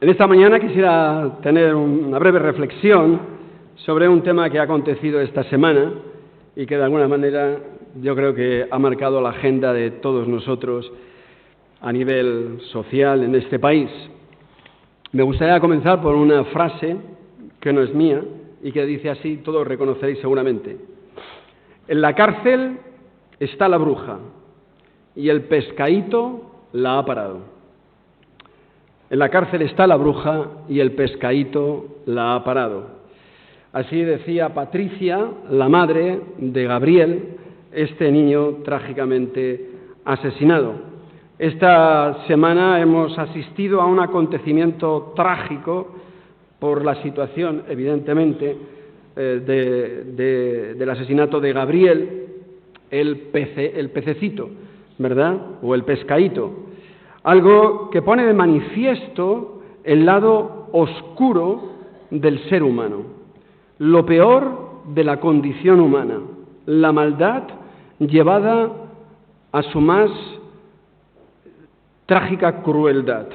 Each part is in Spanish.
En esta mañana quisiera tener una breve reflexión sobre un tema que ha acontecido esta semana y que de alguna manera yo creo que ha marcado la agenda de todos nosotros a nivel social en este país. Me gustaría comenzar por una frase que no es mía y que dice así, todos reconoceréis seguramente. En la cárcel está la bruja y el pescadito la ha parado. En la cárcel está la bruja y el pescadito la ha parado. Así decía Patricia, la madre de Gabriel, este niño trágicamente asesinado. Esta semana hemos asistido a un acontecimiento trágico por la situación, evidentemente, del asesinato de Gabriel, el pececito, ¿verdad? O el pescadito. Algo que pone de manifiesto el lado oscuro del ser humano, lo peor de la condición humana, la maldad llevada a su más trágica crueldad.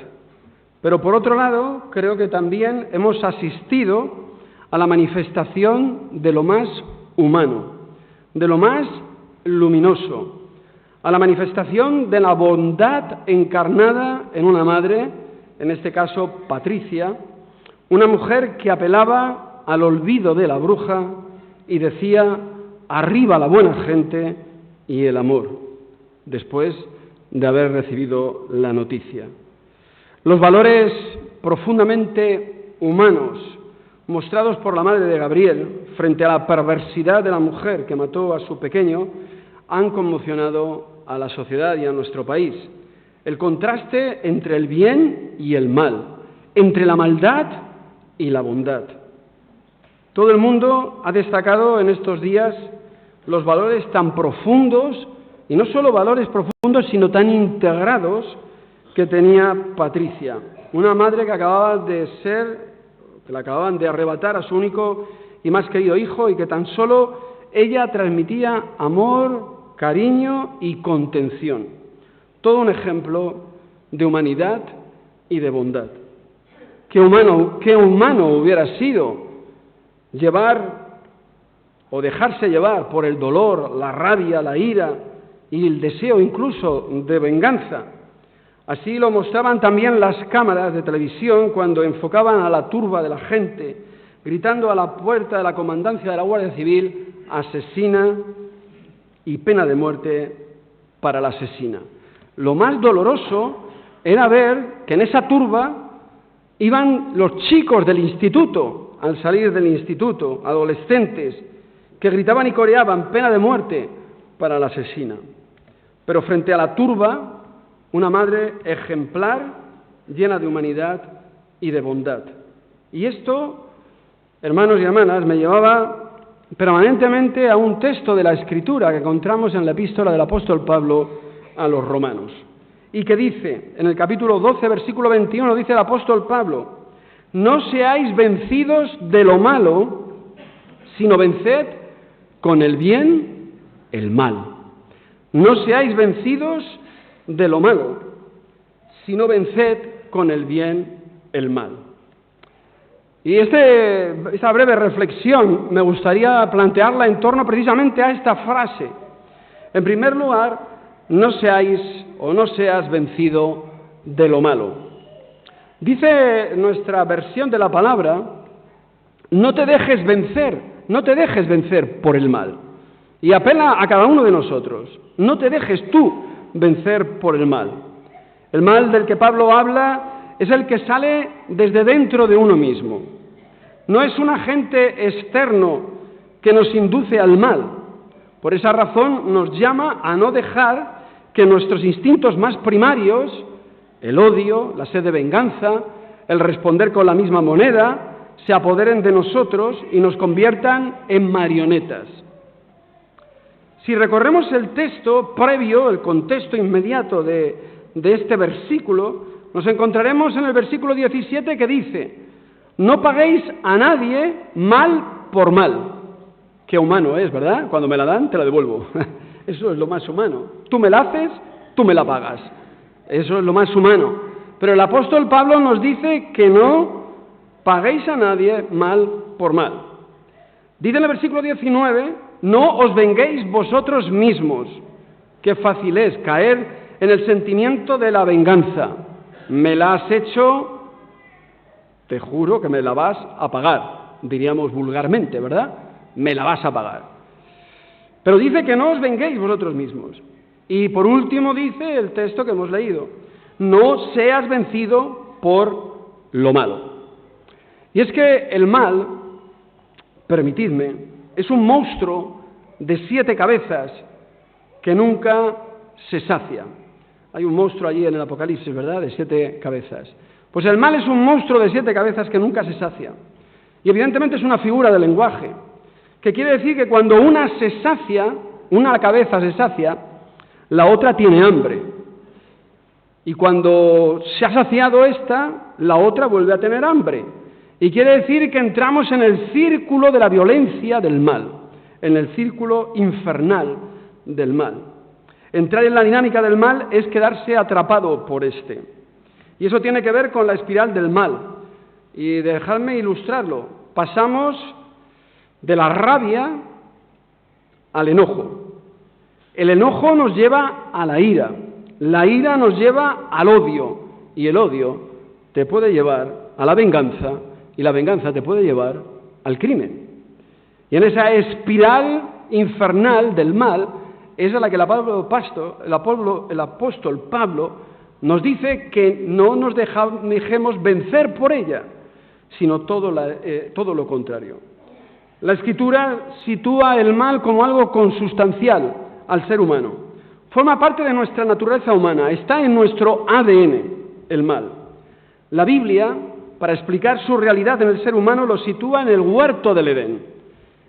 Pero por otro lado, creo que también hemos asistido a la manifestación de lo más humano, de lo más luminoso, a la manifestación de la bondad encarnada en una madre, en este caso Patricia, una mujer que apelaba al olvido de la bruja y decía, arriba la buena gente y el amor, después de haber recibido la noticia. Los valores profundamente humanos mostrados por la madre de Gabriel frente a la perversidad de la mujer que mató a su pequeño han conmocionado a la sociedad y a nuestro país. El contraste entre el bien y el mal, entre la maldad y la bondad. Todo el mundo ha destacado en estos días los valores tan profundos, y no solo valores profundos, sino tan integrados que tenía Patricia, una madre que le acababan de arrebatar a su único y más querido hijo y que tan solo ella transmitía amor, cariño y contención. Todo un ejemplo de humanidad y de bondad. Qué humano hubiera sido llevar o dejarse llevar por el dolor, la rabia, la ira y el deseo incluso de venganza. Así lo mostraban también las cámaras de televisión cuando enfocaban a la turba de la gente, gritando a la puerta de la comandancia de la Guardia Civil, asesina y pena de muerte para la asesina. Lo más doloroso era ver que en esa turba iban los chicos del instituto, al salir del instituto, adolescentes, que gritaban y coreaban pena de muerte para la asesina. Pero frente a la turba, una madre ejemplar, llena de humanidad y de bondad. Y esto, hermanos y hermanas, me llevaba permanentemente a un texto de la Escritura que encontramos en la epístola del apóstol Pablo a los romanos. Y que dice, en el capítulo 12, versículo 21, dice el apóstol Pablo, no seáis vencidos de lo malo, sino venced con el bien el mal. No seáis vencidos de lo malo, sino venced con el bien el mal. Y esta breve reflexión me gustaría plantearla en torno precisamente a esta frase. En primer lugar, no seas vencido de lo malo. Dice nuestra versión de la palabra, no te dejes vencer por el mal. Y apela a cada uno de nosotros, no te dejes tú vencer por el mal. El mal del que Pablo habla es el que sale desde dentro de uno mismo. No es un agente externo que nos induce al mal. Por esa razón nos llama a no dejar que nuestros instintos más primarios, el odio, la sed de venganza, el responder con la misma moneda, se apoderen de nosotros y nos conviertan en marionetas. Si recorremos el texto previo, el contexto inmediato de este versículo, nos encontraremos en el versículo 17 que dice, no paguéis a nadie mal por mal. Qué humano es, ¿verdad? Cuando me la dan, te la devuelvo. Eso es lo más humano. Tú me la haces, tú me la pagas. Eso es lo más humano. Pero el apóstol Pablo nos dice que no paguéis a nadie mal por mal. Dice en el versículo 19, no os venguéis vosotros mismos. Qué fácil es caer en el sentimiento de la venganza. Me la has hecho, te juro que me la vas a pagar, diríamos vulgarmente, ¿verdad? Me la vas a pagar. Pero dice que no os venguéis vosotros mismos. Y por último dice el texto que hemos leído, no seas vencido por lo malo. Y es que el mal, permitidme, es un monstruo de 7 cabezas que nunca se sacia. Hay un monstruo allí en el Apocalipsis, ¿verdad?, de 7 cabezas. Pues el mal es un monstruo de 7 cabezas que nunca se sacia. Y evidentemente es una figura de lenguaje, que quiere decir que cuando una se sacia, una cabeza se sacia, la otra tiene hambre. Y cuando se ha saciado esta, la otra vuelve a tener hambre. Y quiere decir que entramos en el círculo de la violencia del mal, en el círculo infernal del mal. Entrar en la dinámica del mal es quedarse atrapado por este. Y eso tiene que ver con la espiral del mal. Y dejadme ilustrarlo. Pasamos de la rabia al enojo. El enojo nos lleva a la ira nos lleva al odio, y el odio te puede llevar a la venganza, y la venganza te puede llevar al crimen. Y en esa espiral infernal del mal es a la que el apóstol Pablo nos dice que no nos dejemos vencer por ella, sino todo lo contrario. La Escritura sitúa el mal como algo consustancial al ser humano. Forma parte de nuestra naturaleza humana, está en nuestro ADN, el mal. La Biblia, para explicar su realidad en el ser humano, lo sitúa en el huerto del Edén.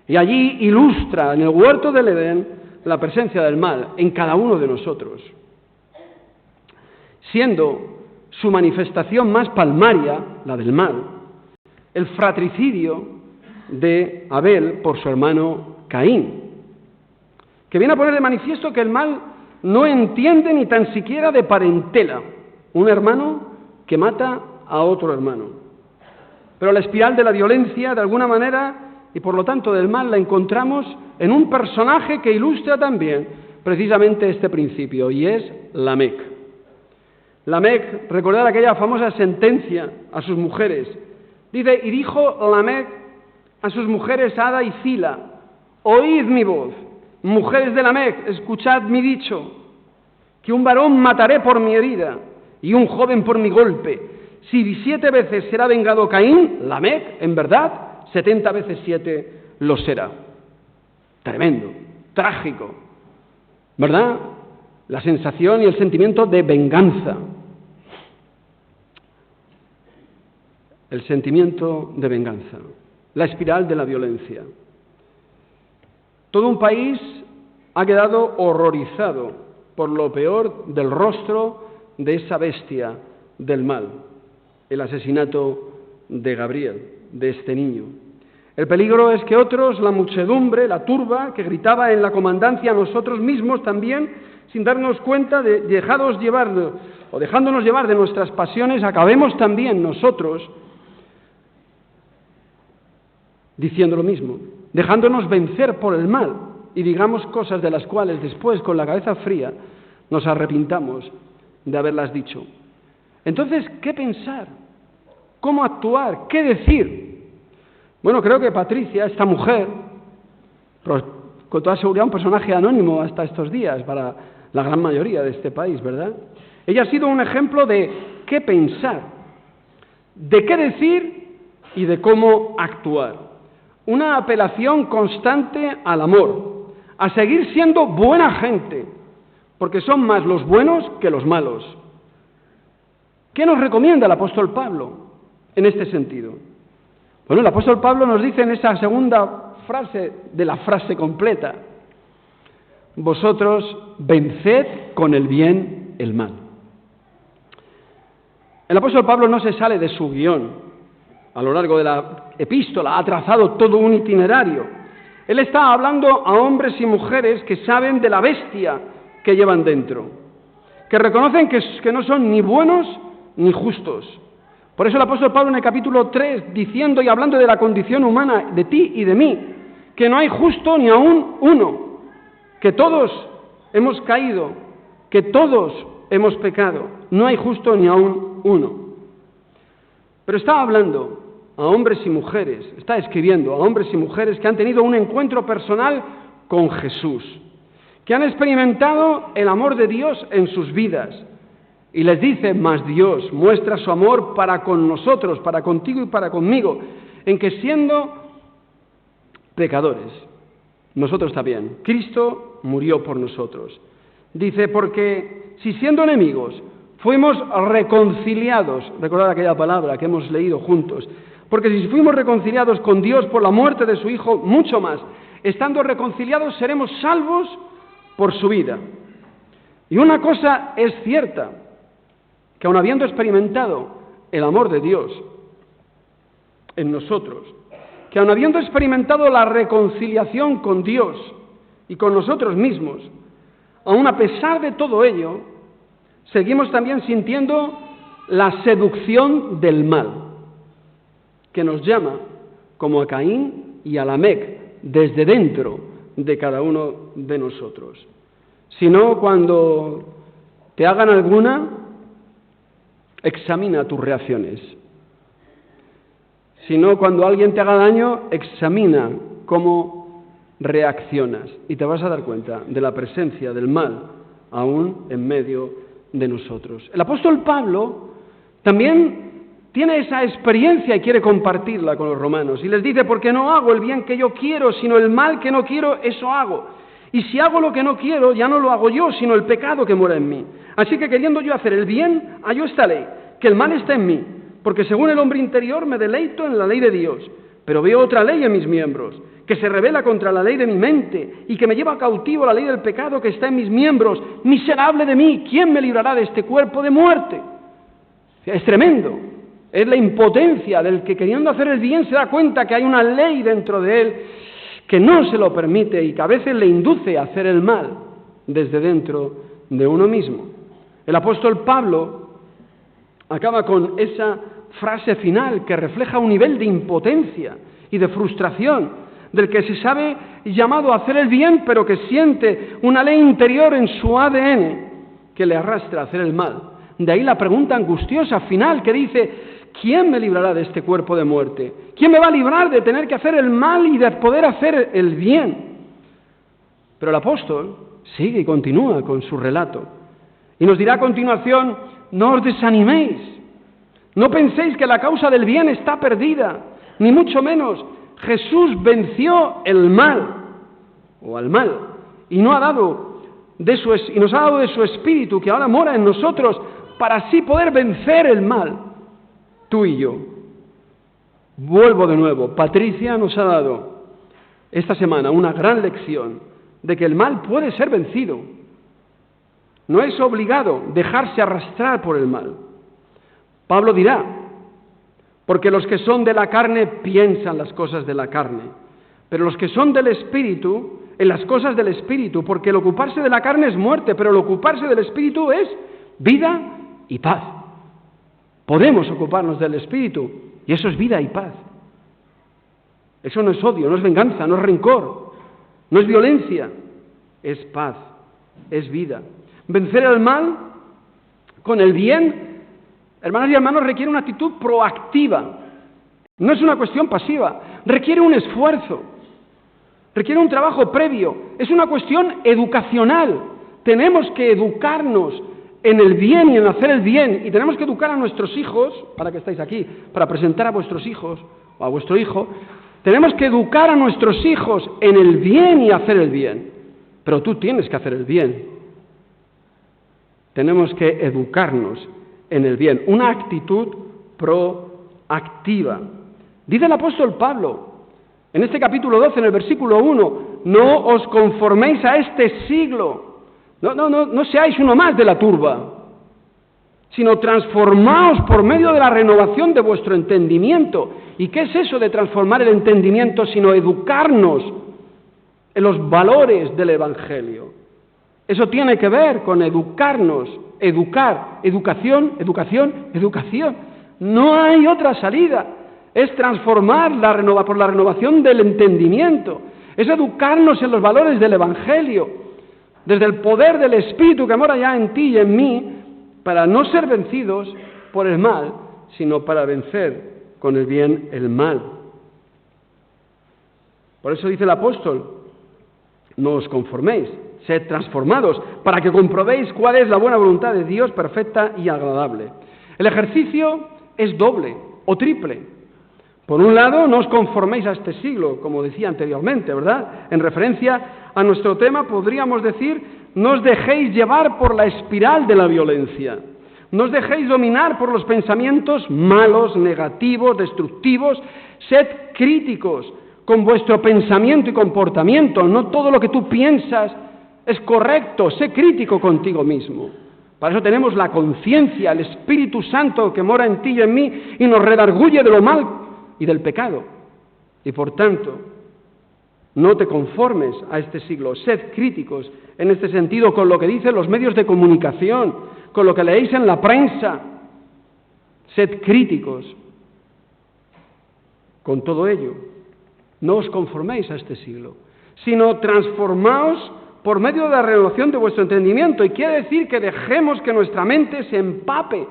Y allí ilustra en el huerto del Edén la presencia del mal en cada uno de nosotros, siendo su manifestación más palmaria, la del mal, el fratricidio de Abel por su hermano Caín, que viene a poner de manifiesto que el mal no entiende ni tan siquiera de parentela, un hermano que mata a otro hermano. Pero la espiral de la violencia, de alguna manera, y por lo tanto del mal, la encontramos en un personaje que ilustra también precisamente este principio, y es Lamec. Lamec, recordad aquella famosa sentencia a sus mujeres. Dice, y dijo Lamec a sus mujeres Ada y Zila, oíd mi voz, mujeres de Lamec, escuchad mi dicho, que un varón mataré por mi herida y un joven por mi golpe. Si 7 veces será vengado Caín, Lamec, en verdad, 70 veces 7 lo será. Tremendo, trágico, ¿verdad? La sensación y el sentimiento de venganza. El sentimiento de venganza, la espiral de la violencia. Todo un país ha quedado horrorizado por lo peor del rostro de esa bestia del mal, el asesinato de Gabriel, de este niño. El peligro es que otros, la muchedumbre, la turba, que gritaba en la comandancia a nosotros mismos también, sin darnos cuenta, dejándonos llevar de nuestras pasiones, acabemos también nosotros diciendo lo mismo, dejándonos vencer por el mal, y digamos cosas de las cuales después, con la cabeza fría, nos arrepintamos de haberlas dicho. Entonces, ¿qué pensar? ¿Cómo actuar? ¿Qué decir? Bueno, creo que Patricia, esta mujer, con toda seguridad un personaje anónimo hasta estos días para la gran mayoría de este país, ¿verdad? Ella ha sido un ejemplo de qué pensar, de qué decir y de cómo actuar. Una apelación constante al amor, a seguir siendo buena gente, porque son más los buenos que los malos. ¿Qué nos recomienda el apóstol Pablo en este sentido? Bueno, el apóstol Pablo nos dice en esa segunda frase de la frase completa, vosotros venced con el bien el mal. El apóstol Pablo no se sale de su guión. A lo largo de la epístola ha trazado todo un itinerario. Él está hablando a hombres y mujeres que saben de la bestia que llevan dentro, que reconocen que no son ni buenos ni justos. Por eso el apóstol Pablo en el capítulo 3, diciendo y hablando de la condición humana, de ti y de mí, que no hay justo ni aún uno, que todos hemos caído, que todos hemos pecado, no hay justo ni aún uno. Pero estaba hablando a hombres y mujeres, está escribiendo a hombres y mujeres que han tenido un encuentro personal con Jesús, que han experimentado el amor de Dios en sus vidas. Y les dice, mas Dios muestra su amor para con nosotros, para contigo y para conmigo, en que siendo pecadores, nosotros también, Cristo murió por nosotros. Dice, porque si siendo enemigos fuimos reconciliados, recordad aquella palabra que hemos leído juntos, porque si fuimos reconciliados con Dios por la muerte de su Hijo, mucho más, estando reconciliados seremos salvos por su vida. Y una cosa es cierta, que aun habiendo experimentado el amor de Dios en nosotros, que aun habiendo experimentado la reconciliación con Dios y con nosotros mismos, aun a pesar de todo ello, seguimos también sintiendo la seducción del mal, que nos llama, como a Caín y a Lamec, desde dentro de cada uno de nosotros. Si no, cuando te hagan alguna, examina tus reacciones. Si no, cuando alguien te haga daño, examina cómo reaccionas y te vas a dar cuenta de la presencia del mal aún en medio de nosotros. El apóstol Pablo también tiene esa experiencia y quiere compartirla con los romanos y les dice, porque no hago el bien que yo quiero, sino el mal que no quiero, eso hago. Y si hago lo que no quiero, ya no lo hago yo, sino el pecado que mora en mí. Así que queriendo yo hacer el bien, hallo esta ley, que el mal está en mí, porque según el hombre interior me deleito en la ley de Dios, pero veo otra ley en mis miembros, que se rebela contra la ley de mi mente y que me lleva cautivo la ley del pecado que está en mis miembros. Miserable de mí, ¿quién me librará de este cuerpo de muerte? Es tremendo. Es la impotencia del que queriendo hacer el bien se da cuenta que hay una ley dentro de él que no se lo permite y que a veces le induce a hacer el mal desde dentro de uno mismo. El apóstol Pablo acaba con esa frase final que refleja un nivel de impotencia y de frustración del que se sabe llamado a hacer el bien, pero que siente una ley interior en su ADN que le arrastra a hacer el mal. De ahí la pregunta angustiosa final que dice, ¿quién me librará de este cuerpo de muerte? ¿Quién me va a librar de tener que hacer el mal y de poder hacer el bien? Pero el apóstol sigue y continúa con su relato. Y nos dirá a continuación, no os desaniméis, no penséis que la causa del bien está perdida, ni mucho menos. Jesús venció el mal, o al mal, y nos ha dado de su Espíritu, que ahora mora en nosotros, para así poder vencer el mal, tú y yo. Vuelvo de nuevo, Patricia nos ha dado esta semana una gran lección de que el mal puede ser vencido. No es obligado dejarse arrastrar por el mal. Pablo dirá, porque los que son de la carne piensan las cosas de la carne, pero los que son del Espíritu, en las cosas del Espíritu, porque el ocuparse de la carne es muerte, pero el ocuparse del Espíritu es vida y paz. Podemos ocuparnos del Espíritu, y eso es vida y paz. Eso no es odio, no es venganza, no es rencor, no es violencia, es paz, es vida. Vencer el mal con el bien, hermanas y hermanos, requiere una actitud proactiva. No es una cuestión pasiva, requiere un esfuerzo, requiere un trabajo previo, es una cuestión educacional. Tenemos que educarnos en el bien y en hacer el bien, y tenemos que educar a nuestros hijos, para que estáis aquí, para presentar a vuestros hijos o a vuestro hijo, tenemos que educar a nuestros hijos en el bien y hacer el bien, pero tú tienes que hacer el bien. Tenemos que educarnos en el bien, una actitud proactiva. Dice el apóstol Pablo, en este capítulo 12, en el versículo 1, no os conforméis a este siglo, no seáis uno más de la turba, sino transformaos por medio de la renovación de vuestro entendimiento. ¿Y qué es eso de transformar el entendimiento? Sino educarnos en los valores del Evangelio. Eso tiene que ver con educarnos, educación. No hay otra salida. Es transformar por la renovación del entendimiento. Es educarnos en los valores del Evangelio, desde el poder del Espíritu que mora ya en ti y en mí, para no ser vencidos por el mal, sino para vencer con el bien el mal. Por eso dice el apóstol, no os conforméis, sed transformados, para que comprobéis cuál es la buena voluntad de Dios, perfecta y agradable. El ejercicio es doble o triple. Por un lado, no os conforméis a este siglo, como decía anteriormente, ¿verdad? En referencia a nuestro tema, podríamos decir, no os dejéis llevar por la espiral de la violencia. No os dejéis dominar por los pensamientos malos, negativos, destructivos. Sed críticos con vuestro pensamiento y comportamiento. No todo lo que tú piensas es correcto. Sé crítico contigo mismo. Para eso tenemos la conciencia, el Espíritu Santo que mora en ti y en mí y nos redarguye de lo mal y del pecado. Y por tanto, no te conformes a este siglo. Sed críticos en este sentido con lo que dicen los medios de comunicación, con lo que leéis en la prensa. Sed críticos con todo ello. No os conforméis a este siglo, sino transformaos por medio de la renovación de vuestro entendimiento. Y quiere decir que dejemos que nuestra mente se empape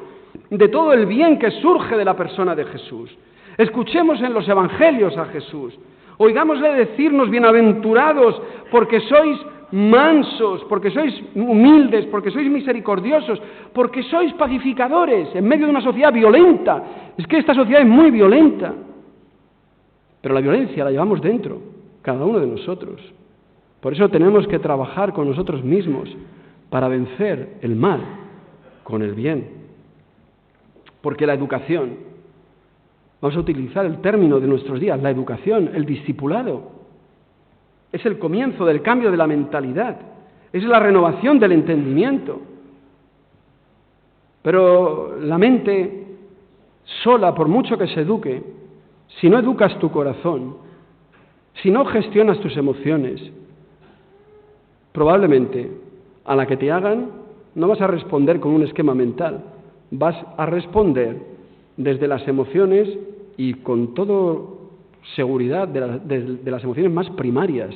de todo el bien que surge de la persona de Jesús. Escuchemos en los evangelios a Jesús. Oigámosle decirnos, bienaventurados, porque sois mansos, porque sois humildes, porque sois misericordiosos, porque sois pacificadores en medio de una sociedad violenta. Es que esta sociedad es muy violenta. Pero la violencia la llevamos dentro, cada uno de nosotros. Por eso tenemos que trabajar con nosotros mismos para vencer el mal con el bien. Porque la educación, vamos a utilizar el término de nuestros días, la educación, el discipulado, es el comienzo del cambio de la mentalidad, es la renovación del entendimiento. Pero la mente sola, por mucho que se eduque, si no educas tu corazón, si no gestionas tus emociones, probablemente a la que te hagan no vas a responder con un esquema mental, vas a responder desde las emociones y con toda seguridad de las emociones más primarias,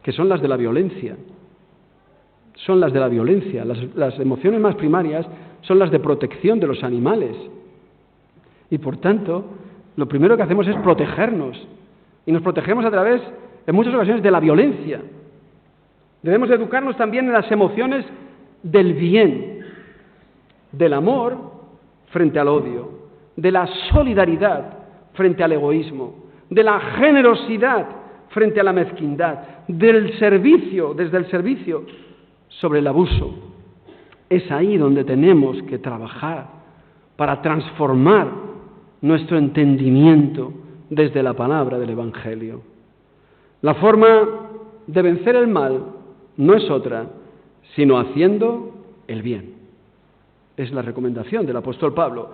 que son las de la violencia. Son las de la violencia. Las emociones más primarias son las de protección de los animales. Y por tanto, lo primero que hacemos es protegernos. Y nos protegemos a través, en muchas ocasiones, de la violencia. Debemos educarnos también en las emociones del bien, del amor frente al odio, de la solidaridad frente al egoísmo, de la generosidad frente a la mezquindad, del servicio, desde el servicio sobre el abuso. Es ahí donde tenemos que trabajar para transformar nuestro entendimiento desde la palabra del Evangelio. La forma de vencer el mal no es otra, sino haciendo el bien. Es la recomendación del apóstol Pablo.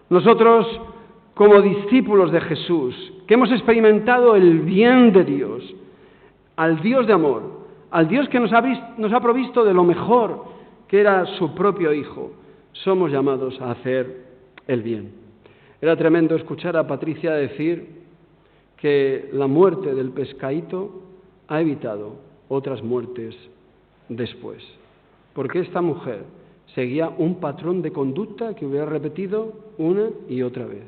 Nosotros, como discípulos de Jesús, que hemos experimentado el bien de Dios, al Dios de amor, al Dios que nos ha provisto de lo mejor, que era su propio Hijo, somos llamados a hacer el bien. Era tremendo escuchar a Patricia decir que la muerte del pescadito ha evitado otras muertes después, porque esta mujer seguía un patrón de conducta que hubiera repetido una y otra vez.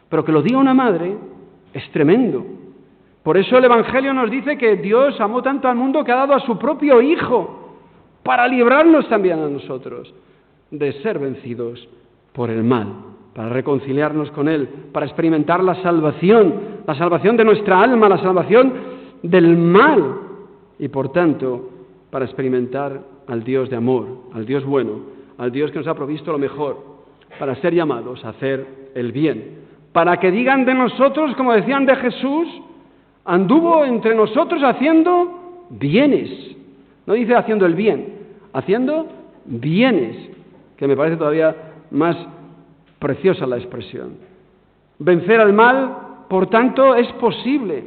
Pero que lo diga una madre es tremendo. Por eso el Evangelio nos dice que Dios amó tanto al mundo que ha dado a su propio Hijo para librarnos también a nosotros de ser vencidos por el mal, para reconciliarnos con Él, para experimentar la salvación de nuestra alma, la salvación del mal y por tanto para experimentar al Dios de amor, al Dios bueno, al Dios que nos ha provisto lo mejor, para ser llamados a hacer el bien. Para que digan de nosotros, como decían de Jesús, anduvo entre nosotros haciendo bienes. No dice haciendo el bien, haciendo bienes, que me parece todavía más preciosa la expresión. Vencer al mal, por tanto, es posible.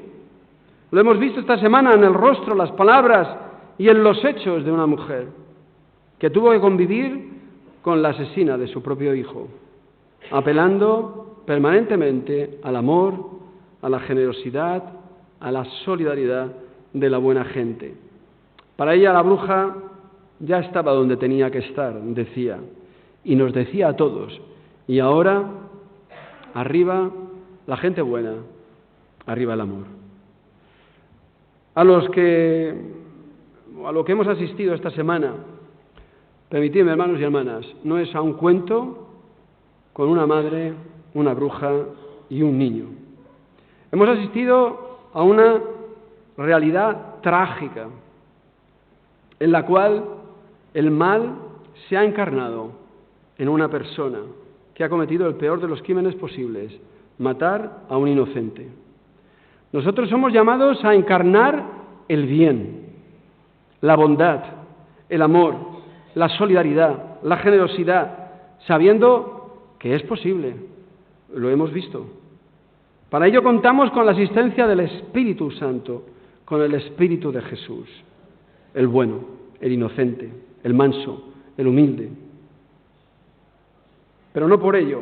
Lo hemos visto esta semana en el rostro, las palabras y en los hechos de una mujer. que tuvo que convivir con la asesina de su propio hijo, apelando permanentemente al amor, a la generosidad, a la solidaridad de la buena gente. Para ella la bruja ya estaba donde tenía que estar, decía, y nos decía a todos, y ahora, arriba la gente buena, arriba el amor. A lo que hemos asistido esta semana, permitidme, hermanos y hermanas, no es a un cuento con una madre, una bruja y un niño. Hemos asistido a una realidad trágica en la cual el mal se ha encarnado en una persona que ha cometido el peor de los crímenes posibles, matar a un inocente. Nosotros somos llamados a encarnar el bien, la bondad, el amor, la solidaridad, la generosidad, sabiendo que es posible, lo hemos visto. Para ello contamos con la asistencia del Espíritu Santo, con el Espíritu de Jesús, el bueno, el inocente, el manso, el humilde. Pero no por ello,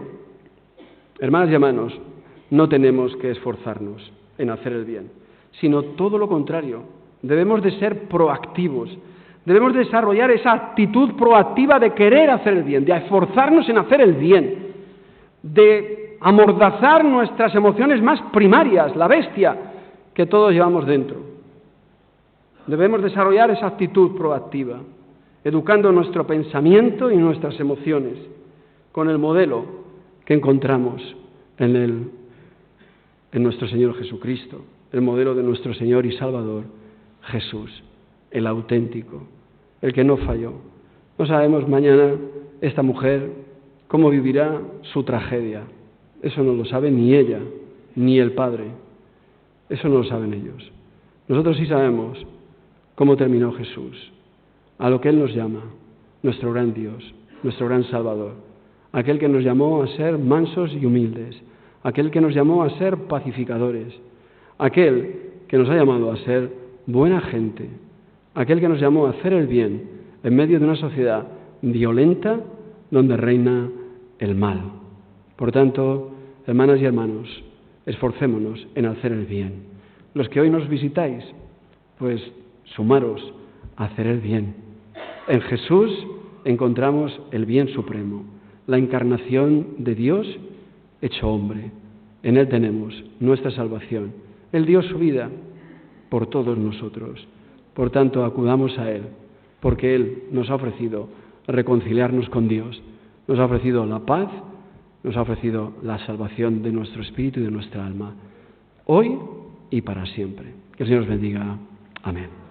hermanas y hermanos, no tenemos que esforzarnos en hacer el bien, sino todo lo contrario. Debemos de ser proactivos, debemos desarrollar esa actitud proactiva de querer hacer el bien, de esforzarnos en hacer el bien, de amordazar nuestras emociones más primarias, la bestia que todos llevamos dentro. Debemos desarrollar esa actitud proactiva, educando nuestro pensamiento y nuestras emociones con el modelo que encontramos en nuestro Señor Jesucristo, el modelo de nuestro Señor y Salvador, Jesús, el auténtico, el que no falló. No sabemos mañana esta mujer cómo vivirá su tragedia. Eso no lo sabe ni ella, ni el Padre. Eso no lo saben ellos. Nosotros sí sabemos cómo terminó Jesús, a lo que Él nos llama, nuestro gran Dios, nuestro gran Salvador, aquel que nos llamó a ser mansos y humildes, aquel que nos llamó a ser pacificadores, aquel que nos ha llamado a ser buena gente, aquel que nos llamó a hacer el bien en medio de una sociedad violenta donde reina el mal. Por tanto, hermanas y hermanos, esforcémonos en hacer el bien. Los que hoy nos visitáis, pues sumaros a hacer el bien. En Jesús encontramos el bien supremo, la encarnación de Dios hecho hombre. En Él tenemos nuestra salvación. Él dio su vida por todos nosotros. Por tanto, acudamos a Él, porque Él nos ha ofrecido reconciliarnos con Dios, nos ha ofrecido la paz, nos ha ofrecido la salvación de nuestro espíritu y de nuestra alma, hoy y para siempre. Que el Señor os bendiga. Amén.